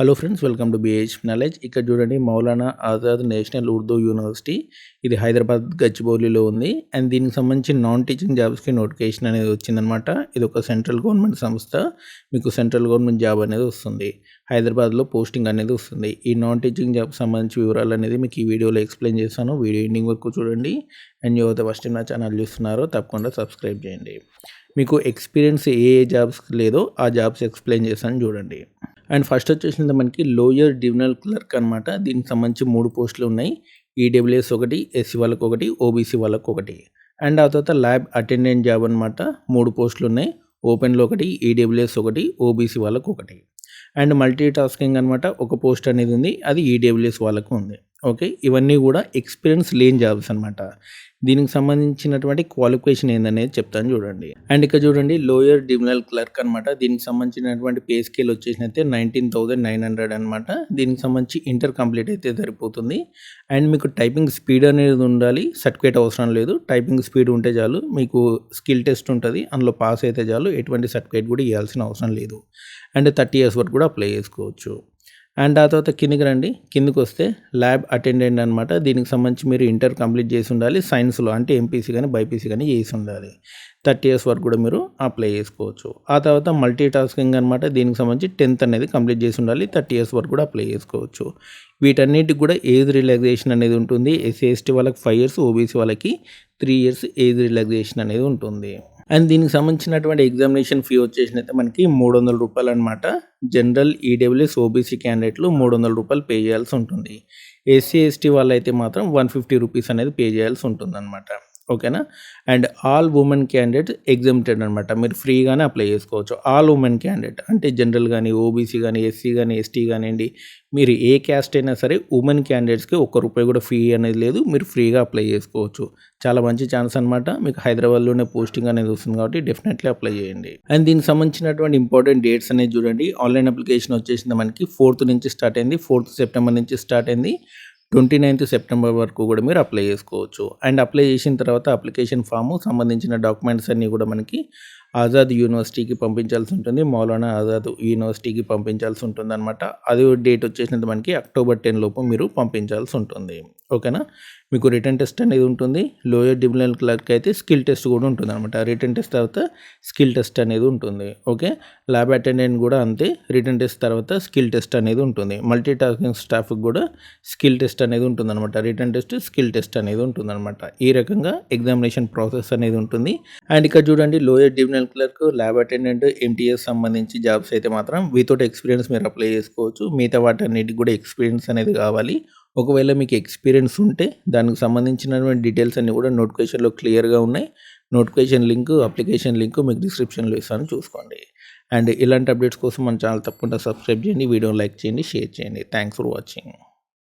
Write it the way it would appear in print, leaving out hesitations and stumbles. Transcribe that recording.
Hello friends, welcome to BH knowledge. ఇక్కడ చూడండి, Maulana Azad national Urdu university. ఇది హైదరాబాద్ గచ్చిబౌలిలో ఉంది. అండ్ దీనికి సంబంధించి నాన్ టీచింగ్ జాబ్స్కి నోటిఫికేషన్ అనేది వచ్చిందనమాట. ఇది ఒక సెంట్రల్ గవర్నమెంట్ సంస్థ. మీకు సెంట్రల్ గవర్నమెంట్ జాబ్ అనేది వస్తుంది. హైదరాబాద్లో పోస్టింగ్ అనేది వస్తుంది. ఈ నాన్ టీచింగ్ జాబ్ సంబంధించి వివరాలు అనేది మీకు ఈ వీడియోలో ఎక్స్ప్లెయిన్ చేస్తాను. వీడియో ఎండింగ్ వరకు చూడండి. అండ్ ఎవరైతే ఫస్ట్ టైం నా ఛానల్ చూస్తున్నారో తప్పకుండా సబ్స్క్రైబ్ చేయండి. మీకు ఎక్స్పీరియన్స్ ఏ జాబ్స్ లేదో ఆ జాబ్స్ ఎక్స్ప్లెయిన్ చేస్తాను చూడండి. అండ్ ఫస్ట్ వచ్చేసింది మనకి లోయర్ డివిజనల్ క్లర్క్ అనమాట. దీనికి సంబంధించి 3 పోస్టులు ఉన్నాయి. ఈడబ్ల్యూఎస్ ఒకటి, ఎస్సీ వాళ్ళకు ఒకటి, ఓబీసీ వాళ్ళకు ఒకటి. అండ్ ఆ తర్వాత ల్యాబ్ అటెండెంట్ జాబ్ అనమాట. 3 పోస్టులు ఉన్నాయి. ఓపెన్లో ఒకటి, ఈడబ్ల్యూఎస్ ఒకటి, ఓబీసీ వాళ్ళకు ఒకటి. అండ్ మల్టీ టాస్కింగ్ అనమాట. ఒక పోస్ట్ అనేది ఉంది, అది ఈడబ్ల్యూఎస్ వాళ్ళకు ఉంది. ఓకే, ఇవన్నీ కూడా ఎక్స్పీరియన్స్ లేని జాబ్స్ అనమాట. దీనికి సంబంధించినటువంటి క్వాలిఫికేషన్ ఏందనేది చెప్తాను చూడండి. అండ్ ఇక్కడ చూడండి, లోయర్ డివిజనల్ క్లర్క్ అనమాట. దీనికి సంబంధించినటువంటి పే స్కేల్ వచ్చేసినైతే 19,900 అనమాట. దీనికి సంబంధించి ఇంటర్ కంప్లీట్ అయితే సరిపోతుంది. అండ్ మీకు టైపింగ్ స్పీడ్ అనేది ఉండాలి. సర్టిఫికేట్ అవసరం లేదు. టైపింగ్ స్పీడ్ ఉంటే చాలు. మీకు స్కిల్ టెస్ట్ ఉంటుంది, అందులో పాస్ అయితే చాలు. ఎటువంటి సర్టిఫికేట్ కూడా ఇవ్వాల్సిన అవసరం లేదు. అండ్ 30 years వరకు కూడా అప్లై చేసుకోవచ్చు. అండ్ ఆ తర్వాత కిందికి రండి. కిందికి వస్తే ల్యాబ్ అటెండెంట్ అనమాట. దీనికి సంబంధించి మీరు ఇంటర్ కంప్లీట్ చేసి ఉండాలి. సైన్స్లో అంటే ఎంపీసీ కానీ బైపీసీ కానీ చేసి ఉండాలి. 30 years వరకు కూడా మీరు అప్లై చేసుకోవచ్చు. ఆ తర్వాత మల్టీ టాస్కింగ్ అనమాట. దీనికి సంబంధించి 10th అనేది కంప్లీట్ చేసి ఉండాలి. 30 years వరకు కూడా అప్లై చేసుకోవచ్చు. వీటన్నిటికి కూడా ఏజ్ రిలాక్సేషన్ అనేది ఉంటుంది. ఎస్సీ ఎస్టీ వాళ్ళకి 5 years, ఓబీసీ వాళ్ళకి 3 years ఏజ్ రిలాక్సేషన్ అనేది ఉంటుంది. అండ్ దీనికి సంబంధించినటువంటి ఎగ్జామినేషన్ ఫీ వచ్చేసినైతే మనకి 300 రూపాయలు అనమాట. జనరల్, ఈడబ్ల్యూఎస్, ఓబీసీ క్యాండిడేట్లు 300 రూపాయలు పే చేయాల్సి ఉంటుంది. ఎస్సీ ఎస్టీ వాళ్ళైతే మాత్రం 150 రూపీస్ అనేది పే చేయాల్సి ఉంటుంది అనమాట. ఓకేనా. And all women candidate exempted అనమాట. మీరు ఫ్రీగానే అప్లై చేసుకోవచ్చు. ఆల్ ఉమెన్ క్యాండిడేట్ అంటే జనరల్ కానీ, ఓబీసీ కానీ, ఎస్సీ కానీ, ఎస్టీ కానివ్వండి, మీరు ఏ క్యాస్ట్ అయినా సరే ఉమెన్ క్యాండిడేట్స్కి ₹1 కూడా ఫీ అనేది లేదు. మీరు ఫ్రీగా అప్లై చేసుకోవచ్చు. చాలా మంచి ఛాన్స్ అనమాట. మీకు హైదరాబాద్లోనే పోస్టింగ్ అనేది వస్తుంది కాబట్టి డెఫినెట్లీ అప్లై చేయండి. అండ్ దీనికి సంబంధించినటువంటి ఇంపార్టెంట్ డేట్స్ అనేది చూడండి. ఆన్లైన్ అప్లికేషన్ వచ్చేసింది మనకి 4th నుంచి స్టార్ట్ అయింది. 4th September నుంచి స్టార్ట్ అయింది. 29th September వరకు కూడా మీరు అప్లై చేసుకోవచ్చు. అండ్ అప్లై చేసిన తర్వాత అప్లికేషన్ ఫాము సంబంధించిన డాక్యుమెంట్స్ అన్నీ కూడా మనకి ఆజాద్ యూనివర్సిటీకి పంపించాల్సి ఉంటుంది. మౌలానా ఆజాద్ యూనివర్సిటీకి పంపించాల్సి ఉంటుంది అనమాట. అది డేట్ వచ్చేసినది మనకి October 10 లోపు మీరు పంపించాల్సి ఉంటుంది. ఓకేనా. మీకు రిటర్న్ టెస్ట్ అనేది ఉంటుంది. లోయర్ డివిజనల్ క్లర్క్ అయితే స్కిల్ టెస్ట్ కూడా ఉంటుంది అనమాట. రిటర్న్ టెస్ట్ తర్వాత స్కిల్ టెస్ట్ అనేది ఉంటుంది. ఓకే. ల్యాబ్ అటెండెంట్ కూడా అంతే. రిటర్న్ టెస్ట్ తర్వాత స్కిల్ టెస్ట్ అనేది ఉంటుంది. మల్టీ టాస్కింగ్ స్టాఫ్కి కూడా స్కిల్ టెస్ట్ అనేది ఉంటుంది అనమాట. రిటర్న్ టెస్ట్, స్కిల్ టెస్ట్ అనేది ఉంటుంది అనమాట. ఈ రకంగా ఎగ్జామినేషన్ ప్రాసెస్ అనేది ఉంటుంది. అండ్ ఇక్కడ చూడండి, lower divisional clerk, lab attendant, MTS సంబంధించి జాబ్స్ అయితే మాత్రం వితౌట్ ఎక్స్పీరియన్స్ మీరు అప్లై చేసుకోవచ్చు. మిగతా వాటన్నిటికి కూడా ఎక్స్పీరియన్స్ అనేది కావాలి. ఒకవేళ మీకు ఎక్స్పీరియన్స్ ఉంటే దానికి సంబంధించినటువంటి డీటెయిల్స్ అన్నీ కూడా నోటిఫికేషన్లో క్లియర్గా ఉన్నాయి. నోటిఫికేషన్ లింక్, అప్లికేషన్ లింక్ మీకు డిస్క్రిప్షన్లో ఇస్తాను, చూసుకోండి. అండ్ ఇలాంటి అప్డేట్స్ కోసం మన ఛానల్ తప్పకుండా సబ్స్క్రైబ్ చేయండి. వీడియోని లైక్ చేయండి, షేర్ చేయండి. Thanks for watching.